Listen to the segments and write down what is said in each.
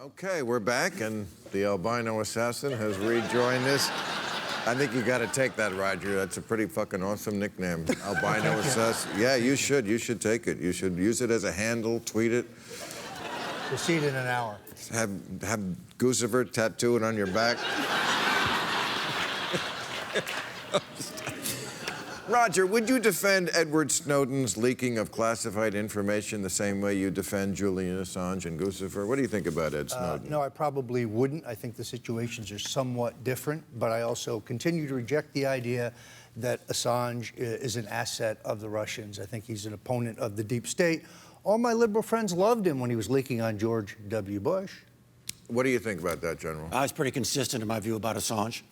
Okay, we're back, and the albino assassin has rejoined us. I think you got to take that, Roger. That's a pretty fucking awesome nickname, albino assassin. Yeah, you should. You should take it. You should use it as a handle. Tweet it. We'll see it in an hour. Have Guccifer tattoo it on your back. Roger, would you defend Edward Snowden's leaking of classified information the same way you defend Julian Assange and Guccifer? What do you think about Ed Snowden? No, I probably wouldn't. I think the situations are somewhat different, but I also continue to reject the idea that Assange is an asset of the Russians. I think he's an opponent of the deep state. All my liberal friends loved him when he was leaking on George W. Bush. What do you think about that, General? I was pretty consistent in my view about Assange.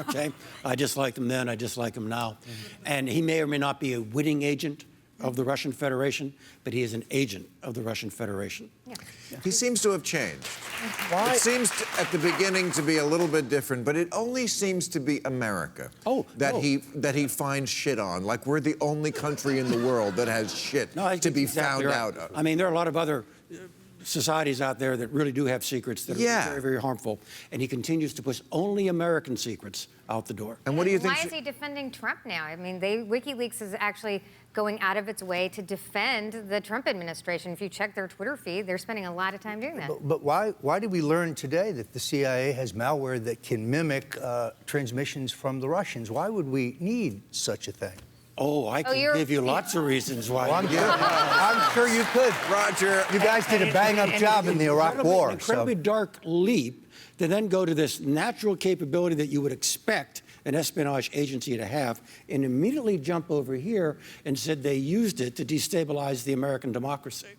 Okay, I disliked him then. I dislike him now, and he may or may not be a witting agent of the Russian Federation, but he is an agent of the Russian Federation. Yeah. He seems to have changed. Why? It seems at the beginning to be a little bit different, but it only seems to be America that he finds shit on. Like we're the only country in the world that has shit to be found out of. I mean, there are a lot of other societies out there that really do have secrets that are very, very harmful, and he continues to push only American secrets out the door. And what do you think? Why is he defending Trump now? I mean, WikiLeaks is actually going out of its way to defend the Trump administration. If you check their Twitter feed, they're spending a lot of time doing that. But why did we learn today that the CIA has malware that can mimic transmissions from the Russians? Why would we need such a thing? Oh, I can give you lots of reasons why. Well, I'm sure you could. Roger. You guys did a bang-up job in the Iraq War. An incredibly dark leap to then go to this natural capability that you would expect an espionage agency to have, and immediately jump over here and said they used it to destabilize the American democracy.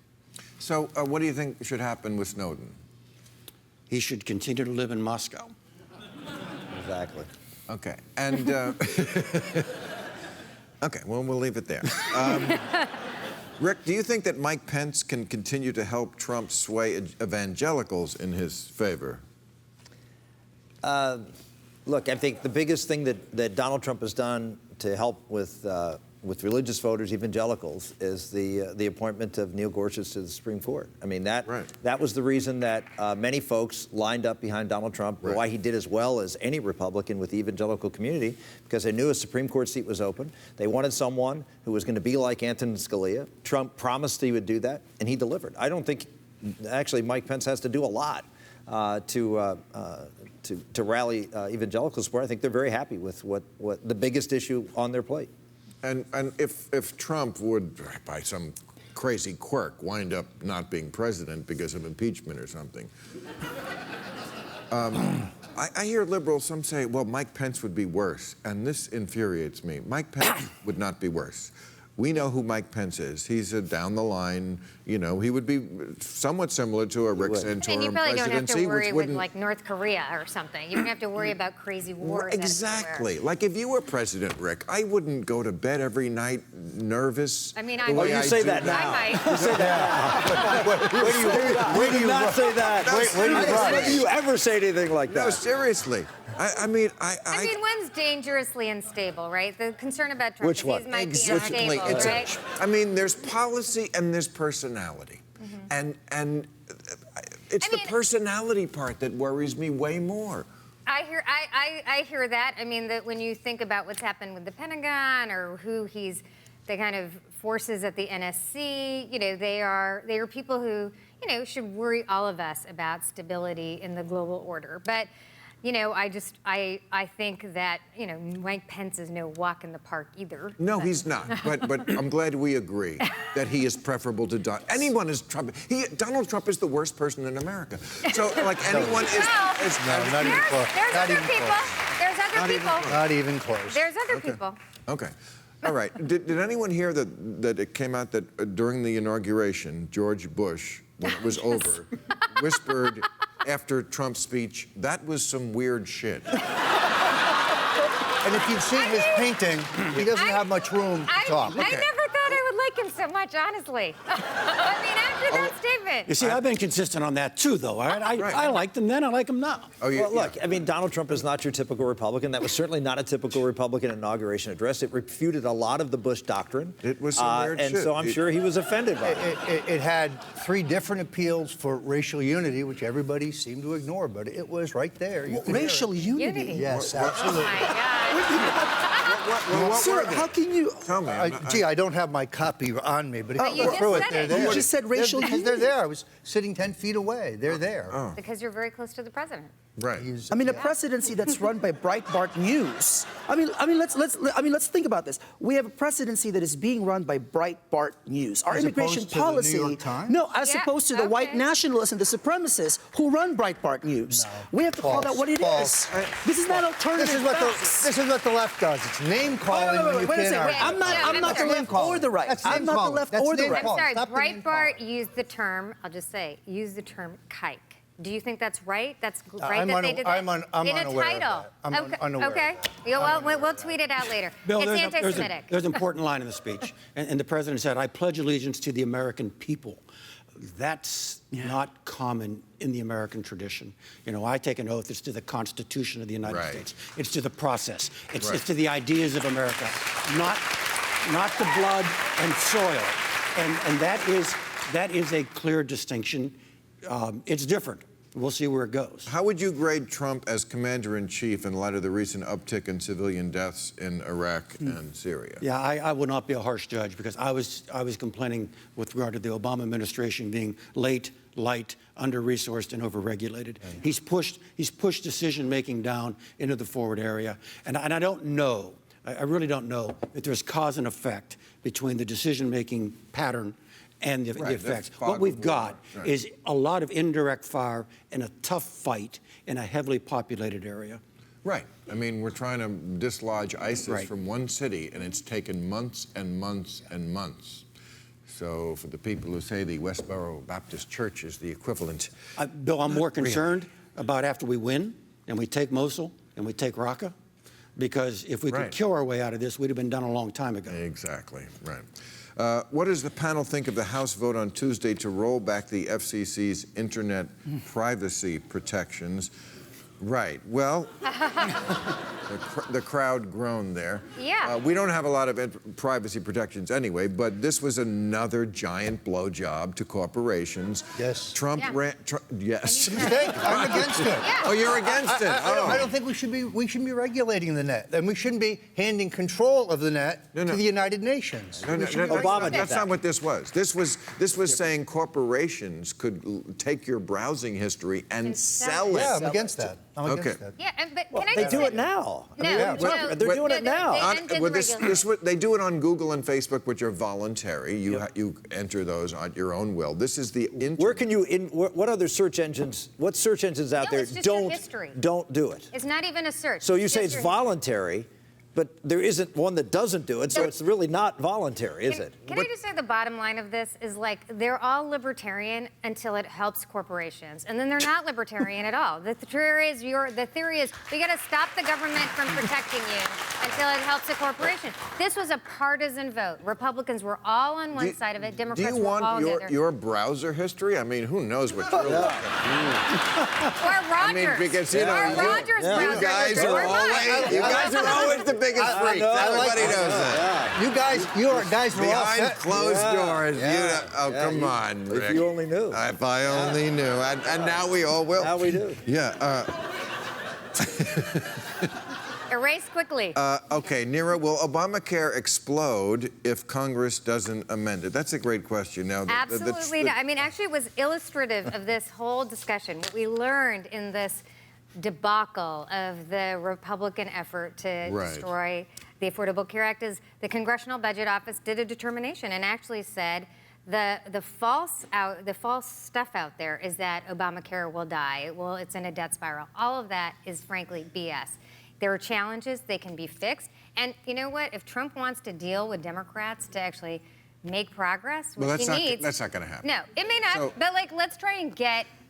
So what do you think should happen with Snowden? He should continue to live in Moscow. Exactly. Okay. And... Okay, well, we'll leave it there. Rick, do you think that Mike Pence can continue to help Trump sway evangelicals in his favor? Look, I think the biggest thing that Donald Trump has done to help with religious voters, evangelicals, is the appointment of Neil Gorsuch to the Supreme Court. I mean, that was the reason that many folks lined up behind Donald Trump, why he did as well as any Republican with the evangelical community, because they knew a Supreme Court seat was open. They wanted someone who was going to be like Antonin Scalia. Trump promised he would do that, and he delivered. I don't think, actually, Mike Pence has to do a lot to rally evangelicals for. I think they're very happy with what the biggest issue on their plate. And if Trump would, by some crazy quirk, wind up not being president because of impeachment or something, I hear liberals, some say, well, Mike Pence would be worse, and this infuriates me. Mike Pence would not be worse. We know who Mike Pence is. He's a down the line, you know, he would be somewhat similar to a Rick Santorum presidency. And you probably don't have to worry with like North Korea or something. You don't have to worry about crazy wars. Exactly. Like if you were President Rick, I wouldn't go to bed every night nervous. I mean, you say that now. I might. You say that now. Where do you not say that? When do you ever say anything like that? No, seriously. I mean, one's dangerously unstable, right? The concern about Trump is he might be unstable, right? I mean, there's policy and there's personality, and it's the personality part that worries me way more. I hear that. I mean, that when you think about what's happened with the Pentagon or who he's, the kind of forces at the NSC, you know, they are people who, you know, should worry all of us about stability in the global order, but. You know, I think that, you know, Mike Pence is no walk in the park either. No, he's not. But I'm glad we agree that he is preferable to Donald. Anyone is Trump. Donald Trump is the worst person in America. So, like, anyone is not even close. There's other people. There's other people. Not even close. There's other people. Okay. All right. Did anyone hear that it came out that during the inauguration, George Bush, when it was over, whispered after Trump's speech, that was some weird shit. And if you've seen his painting, he doesn't have much room to talk. I never thought I would like him so so much, honestly. I mean, after that statement. You see, I've been consistent on that too, though. All right? I liked them then, I like them now. Oh, yeah. Well, look, I mean, Donald Trump is not your typical Republican. That was certainly not a typical Republican inauguration address. It refuted a lot of the Bush doctrine. It was some weird and shit. so I'm sure he was offended by it. It had 3 different appeals for racial unity, which everybody seemed to ignore, but it was right there. You could hear Racial it. unity? Yes, Oh, absolutely. my God. What Sir, were they? how can you? Tell me. Gee, I don't have my copy on me, but if But you you go through just it, said they're it. there. You just said racial Because unity. they're there. I was sitting 10 feet away. They're there. Because you're very close to the president. Right. I mean, a presidency that's run by Breitbart News. Let's think about this. We have a presidency that is being run by Breitbart News. Our As immigration opposed to the New policy, York Times? no, as Yeah, opposed to the white okay. nationalists and the supremacists who run Breitbart News. No. We have to call that what it False. is. This is not alternative facts. This is what the left does. It's name calling. when you Wait a can't second. argue. I'm not Yeah, the I'm left sorry. or the right. That's I'm name not the calling. left That's or the name right. I'm calling. sorry, Stop the name Breitbart calling. used the term, I'll just say, used the term kike. Do you think that's right? That's right I'm that they did that? I'm in a unaware of title. that. I'm okay. unaware of Okay. that. Yeah, well, we'll tweet it out later. Bill, it's there's anti-Semitic. an important line in the speech. And the president said, I pledge allegiance to the American people. That's not common in the American tradition. You know, I take an oath, it's to the Constitution of the United Right. States. It's to the process. It's, Right. it's to the ideas of America, not the blood and soil. And that is a clear distinction. It's different. We'll see where it goes. How would you grade Trump as commander-in-chief in light of the recent uptick in civilian deaths in Iraq and Syria? Yeah, I would not be a harsh judge because I was complaining with regard to the Obama administration being late, light, under-resourced, and over-regulated. He's pushed decision-making down into the forward area, and I don't know. I really don't know if there's cause and effect between the decision-making pattern and the Right, effects. that's What we've fog of got war. Right. is a lot of indirect fire and a tough fight in a heavily populated area. Right. I mean, we're trying to dislodge ISIS Right. from one city, and it's taken months and months and months. So for the people who say the Westboro Baptist Church is the equivalent, Bill, I'm more concerned about after we win and we take Mosul and we take Raqqa, because if we could Right. kill our way out of this, we'd have been done a long time ago. exactly, right. What does the panel think of the House vote on Tuesday to roll back the FCC's internet privacy protections? Right. Well, the crowd groaned there. Yeah. We don't have a lot of privacy protections anyway, but this was another giant blowjob to corporations. Yes. Trump Yeah. ran. Yes. Mistake. I'm against it. Yeah. Oh, you're against it. I don't think we should be regulating the net, and we shouldn't be handing control of the net No, no. to the United Nations. No, no, We should no, be Obama regulating did that's that. not what this was. This was saying corporations could take your browsing history and sell it. Yeah, I'm against that. I'm against Okay. that. Yeah, but can I They just do say- it now. No, I mean, no, they're doing it now. They ended the regulation. They do it on Google and Facebook, which are voluntary. You enter those on your own will. This is the internet. Where can you? What other search engines? What search engines out No, there it's just your don't history. do it? It's not even a search. So you say just it's your- voluntary, but there isn't one that doesn't do it. So it's really not voluntary, is it? Can I just say the bottom line of this is like they're all libertarian until it helps corporations, and then they're not libertarian at all. The theory is we got to stop the government from protecting you until it helps a corporation. This was a partisan vote. Republicans were all on one side of it. Democrats Do you were all want on the other. your browser history? I mean, who knows what you're looking at? Or Rogers. because, you know, or you- Rogers yeah. You browser guys history. are Or mine. always the biggest freaks. Everybody knows that. You guys are all Behind set. closed doors. Yeah. Come on, Rick. If you only knew. If I only knew. And now we all will. Now we do. Yeah. Erase quickly. Okay, Neera, will Obamacare explode if Congress doesn't amend it? That's a great question. Now, Absolutely not. I mean, actually, it was illustrative of this whole discussion. What we learned in this debacle of the Republican effort to Right. destroy the Affordable Care Act is the Congressional Budget Office did a determination and actually said the false stuff out there is that Obamacare will die. It's in a death spiral. All of that is frankly BS. There are challenges, they can be fixed. And you know what? If Trump wants to deal with Democrats to actually make progress, Well, which he that's needs. that's not going to happen. No, it may not. So- but like, let's try and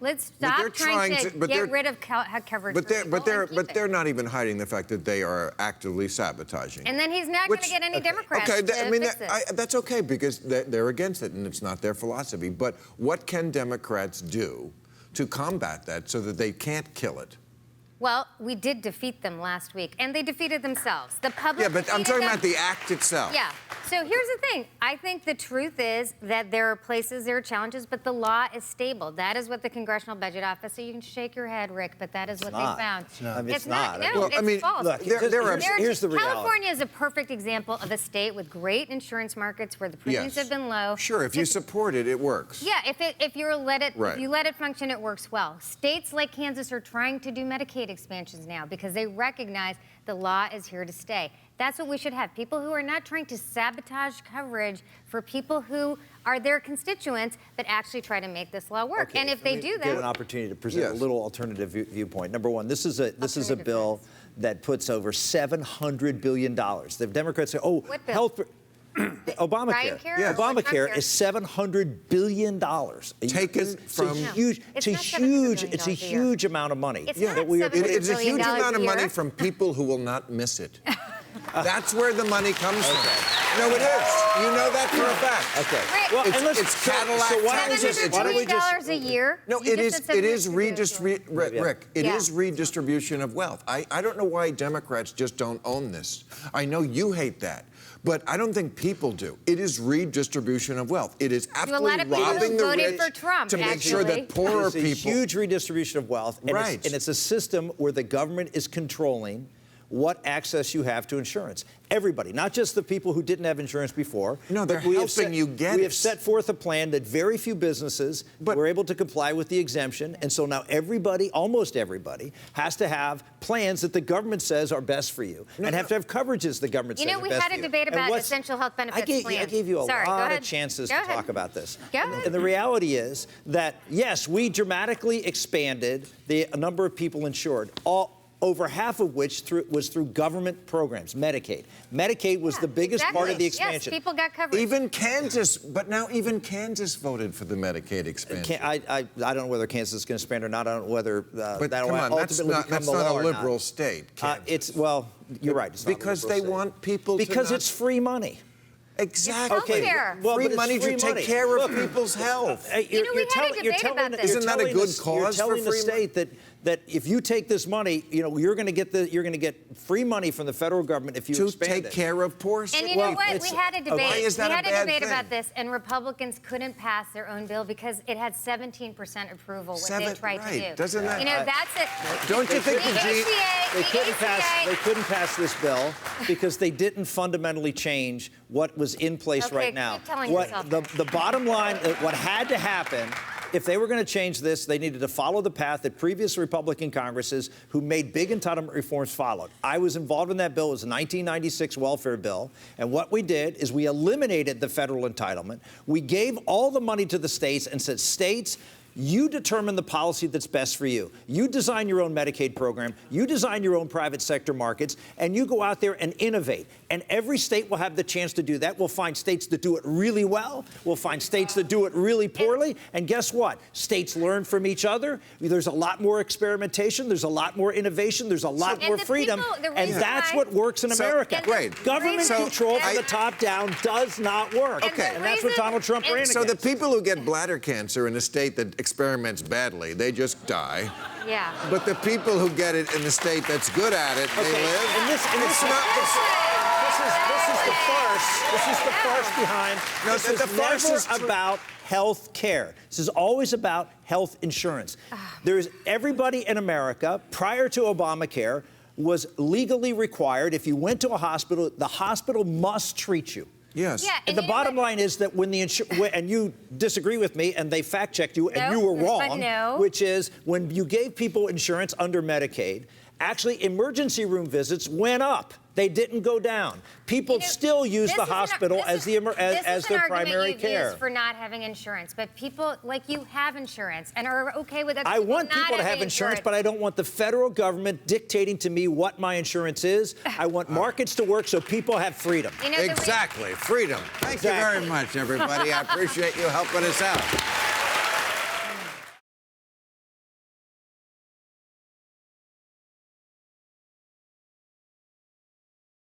let's But stop they're trying to but they're- get rid of coverage. But for they're people and keep it. they're not even hiding the fact that they are actively sabotaging. And then he's not going to get any Democrats Okay, to fix it. that's okay because they're against it and it's not their philosophy. But what can Democrats do to combat that so that they can't kill it? Well, we did defeat them last week, and they defeated themselves. The public. Yeah, but I'm defeated talking them. about the act itself. Yeah. So here's the thing. I think the truth is that there are places, there are challenges, but the law is stable. That is what the Congressional Budget Office. So you can shake your head, Rick, but that is what not. they found. It's not. I mean, it's not. No, Well, it's I mean, false. look, here's the reality. California is a perfect example of a state with great insurance markets where the premiums have been low. Sure, if you support it, it works. Yeah, if you let it Right. if you let it function, it works well. States like Kansas are trying to do Medicaid expansions now because they recognize the law is here to stay. That's what we should have. People who are not trying to sabotage coverage for people who are their constituents, but actually try to make this law work. Okay, and if they let me do get an that, opportunity to present Yes. a little alternative viewpoint. Number one, this is a Alternative bill defense. that puts over $700 billion. The Democrats say, oh, What bill? health. Obamacare. Care? Yes. Obamacare Trump is $700 billion. Taken It's from- a huge, It's it's a not $700 huge, billion it's a a year. huge amount of money. It's that not we are $700 It's a billion huge amount of a money year. from people who will not miss it. That's where the money comes from. No, it is. You know that for a fact. Okay. Rick, Well, It's- and let's, it's Cadillac so why don't we just, taxes. why don't we just, $700 a year? No, You it just is. said It is $700 Rick. It Yeah. is redistribution of wealth. I don't know why Democrats just don't own this. I know you hate that, but I don't think people do. It is redistribution of wealth. It is a absolutely lot of people who robbing the voted rich for Trump, to make sure actually. that poorer it's a people. huge redistribution of wealth, and, Right. it's a system where the government is controlling what access you have to insurance. Everybody, not just the people who didn't have insurance before. No, they're but we have helping you get We it. have set forth a plan that very few businesses were able to comply with the exemption, and so now everybody, almost everybody, has to have plans that the government says are best for you, and have to have coverages the government says are we best had for a you. debate And about what's- essential health benefits I plans. gave you a Sorry, go lot ahead. of chances Go to ahead. talk about this. Go ahead. And the reality is that, yes, we dramatically expanded the number of people insured, over half of which was through government programs, Medicaid. Medicaid was the biggest part of the expansion. Yes, people got coverage. Even Kansas voted for the Medicaid expansion. I don't know whether Kansas is going to expand or not. I don't know whether But that will come on, that's ultimately not, become that's the not law a or liberal not. state. Kansas. You're right. It's not a because liberal they state. want people because to not, it's free money. exactly It's healthcare. Well, free but it's money free to take money. care of Look, people's health. we had a debate about this. Isn't that a good cause You're for telling the free state that if you take this money, you're going to get free money from the federal government if you to expand take it. care of poor And citizens. you know what? We had a debate. Why is that we a had a bad debate thing? about this, and Republicans couldn't pass their own bill because it had 17% approval. What they tried to do. Doesn't that? That's it. Don't you think The the G? ACA, They the couldn't ACA, pass. They couldn't pass this bill because they didn't fundamentally change what was in place Okay, right now. keep telling What yourself. the bottom line, what had to happen. If they were going to change this, they needed to follow the path that previous Republican Congresses who made big entitlement reforms followed. I was involved in that bill. It was a 1996 welfare bill. And what we did is we eliminated the federal entitlement. We gave all the money to the states and said, states, you determine the policy that's best for you. You design your own Medicaid program. You design your own private sector markets, and you go out there and innovate. And every state will have the chance to do that. We'll find states that do it really well. We'll find states that do it really poorly. And guess what? States learn from each other. There's a lot more experimentation. There's a lot more innovation. There's a lot more freedom. And that's what works in America. Great. Government control from the top down does not work. Okay. And that's what Donald Trump ran So the against. people who get bladder cancer in a state that experiments badly, they just die. Yeah. But the people who get it in a state that's good at it, they live. And this It's is not. this is the farce. This is the farce behind. No, This the is farce never is true. about health care. This is always about health insurance. There's everybody in America prior to Obamacare was legally required. If you went to a hospital, the hospital must treat you. Yes. Yeah, And the you know bottom what? line is that when the and you disagree with me, and they fact-checked you, and No, you were but wrong, no. which is when you gave people insurance under Medicaid, Actually, emergency room visits went up. They didn't go down. People still use the hospital as their primary care. Used for not having insurance, but people like you have insurance and are okay with that. I want people to have insurance, but I don't want the federal government dictating to me what my insurance is. I want markets to work so people have freedom. Exactly, freedom. Thank you very much, everybody. I appreciate you helping us out.